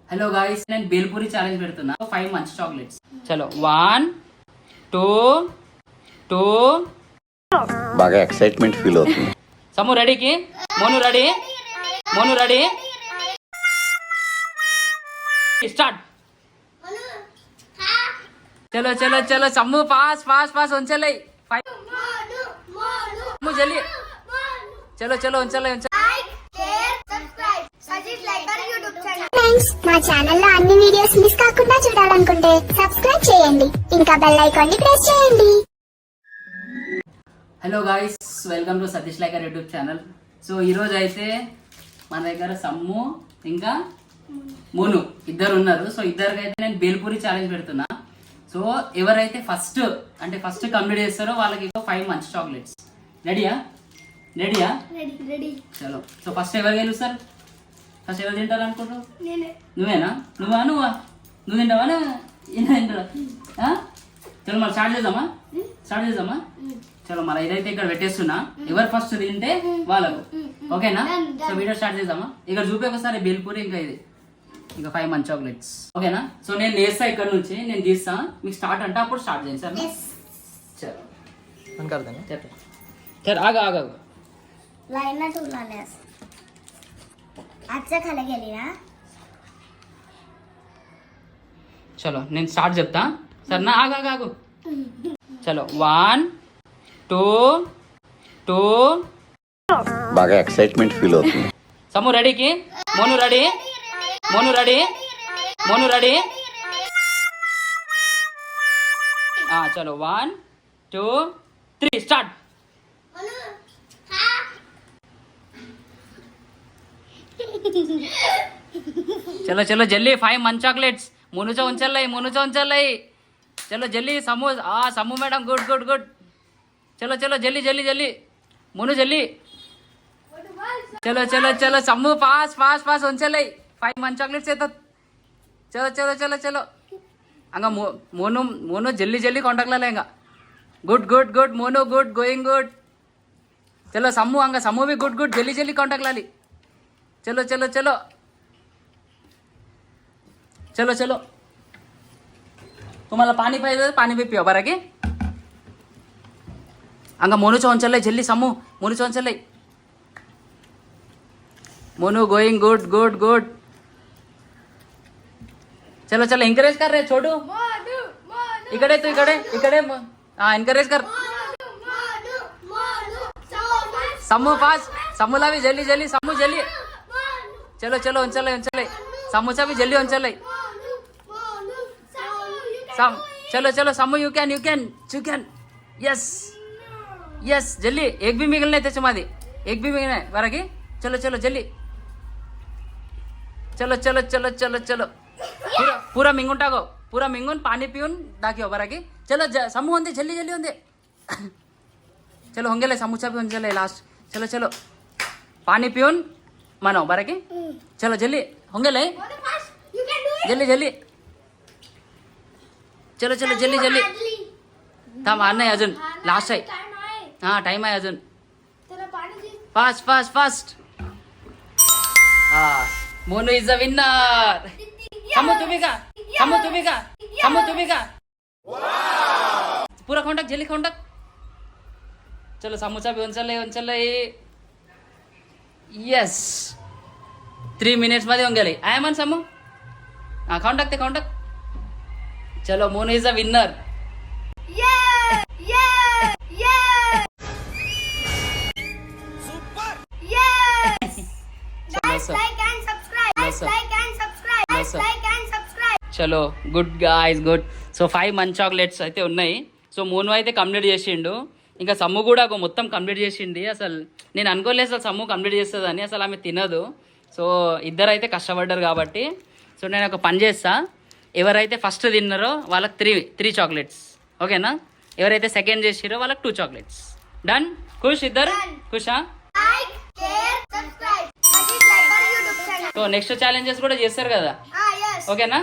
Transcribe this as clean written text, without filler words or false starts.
Hello guys, నేను bhelpuri challenge పెడుతున్నా. 5 మంచి చాక్లెట్స్. చలో 1 2 బాగా ఎక్సైట్మెంట్ ఫీల్ అవుతుంది. సమూ రెడీకి? Monu ready? Monu ready? Start. चलो चलो चलो सम्मू पास पास पास उंचले सम्मू जल्दी चलो चलो उंचले ఫ్రెండ్స్, మా ఛానల్లో అన్ని వీడియోస్ మిస్ కాకుండా చూడాలనుకుంటే సబ్స్క్రైబ్ చేయండి, ఇంకా బెల్ ఐకాన్ ని ప్రెస్ చేయండి. Hello guys, welcome to Satish liker YouTube channel. So ఈరోజు అయితే మన దగ్గర సమ్ము ఇంకా మోను ఇద్దరు ఉన్నారు. సో ఇద్దరికి అయితే నేను బేల్పూరి ఛాలెంజ్ పెడుతున్నా. సో ఎవరైతే ఫస్ట్ కంప్లీట్ చేస్తారో వాళ్ళకి 5 మంచి చాక్లెట్స్. రెడీయా? చలో. సో ఫస్ట్ ఎవరు గెలుస్తారు? ఫస్ట్ ఎవరు తింటారు అనుకుంటారు? నువ్వేనా? నువ్వు తింటావా? తింటారా? చలో మరి స్టార్ట్ చేద్దామా? చలో మరి ఇదైతే ఇక్కడ పెట్టేస్తున్నా. ఎవరు ఫస్ట్ తింటే వాళ్ళకు, ఓకేనా? సో వీడియో స్టార్ట్ చేద్దామా? ఇక్కడ చూపే ఒకసారి బేల్పూరి ఇంకా ఇది ఇంకా 5 మంచి చాక్లెట్స్, ఓకేనా? సో నేను లేస్తా ఇక్కడ నుంచి, నేను తీస్తా, మీకు స్టార్ట్ అంటే అప్పుడు స్టార్ట్ చేయండి సార్. चल आगा आगा लाइन ना टूला लेस अच्छा खाले गेली ना. चलो నేను స్టార్ట్ చెప్తా సరే నా ఆగా ఆగు. చలో 1 2 బాగా ఎక్సైట్మెంట్ ఫీల్ అవుతుంది. సమూ రెడీకి? మోను రెడీ? चलो 1 2 3 स्टार्ट. चलो चलो जल्दी 5 मंच चॉकलेट्स. मोनूचा उंचल चलो जल्दी. समू मैडम गुड. चलो जल्दी मोनू जल्दी. चलो समू पास उंचल 5 मंच चॉकलेट्स येतात. चलो हंगा मोनू जल्दी कांटेक्ट इंगा good Monu good going good. चलो समू हंगा समू भी गुड जल्दी कांटेक्ट लाली. चलो तुम्हाला पाणी पाहिजे? पाणी भी पिओ बरं की. हंगा मोनूचा उंचल जल्दी. समू मोनूचा उंचल. Monu going good. चलो एनकरेज कर रे छोटू. इकडे एनकरेज कर. समू पास. समूला भी जल्दी. समू जल्दी. चलो उंचल. समूचा भी जल्दी उंचल. चलो समू यू कैन यस जल्दी. एक भी मिगल नाही त्याच्यामध्ये, एक भी मिगल नाही बरं की. चलो जल्दी. चलो पूरा मिंगून टाको. पूरा मिंगून पाणी पिऊन दाखव बरं की. चलो समू होते जल्दी होते. चलो होंगेले समूचा भी होंगेले लास्ट. चलो पाणी पिऊन म्हणाव बरं की. चलो जल्दी होंगेले जल्दी. चलो जल्दी. थांब नाही अजून लास्ट आहे. हाँ टाइम आहे अजून. फास्ट. हाँ मोनू इज द विनर. समू तुम्ही का? पूरा कांटेक्ट जल्दी कांटेक्ट. चलो समूचा भी उंचल यस 3 मिनिट्स मध्ये होऊन गेले. आहे मन समू. हाँ कांटेक्ट. चलो मोनू इज द विनर. చలో గుడ్ గాయ్స్ గుడ్. సో 5 మంచి చాక్లెట్స్ అయితే ఉన్నాయి. సో మోను అయితే కంప్లీట్ చేసిండు, ఇంకా సమ్ము కూడా మొత్తం కంప్లీట్ చేసింది. అసలు నేను అనుకోలేదు అసలు సమ్ము కంప్లీట్ చేస్తుందని. అసలు ఆమె తినదు. సో ఇద్దరు అయితే కష్టపడ్డారు కాబట్టి. సో నేను ఒక పని చేస్తా, ఎవరైతే ఫస్ట్ తిన్నారో వాళ్ళకి 3 చాక్లెట్స్, ఓకేనా? ఎవరైతే సెకండ్ చేసిరో వాళ్ళకి 2 చాక్లెట్స్. డన్? ఖుష్? ఇద్దరు ఖుషా? సో నెక్స్ట్ ఛాలెంజెస్ కూడా చేస్తారు కదా, ఓకేనా?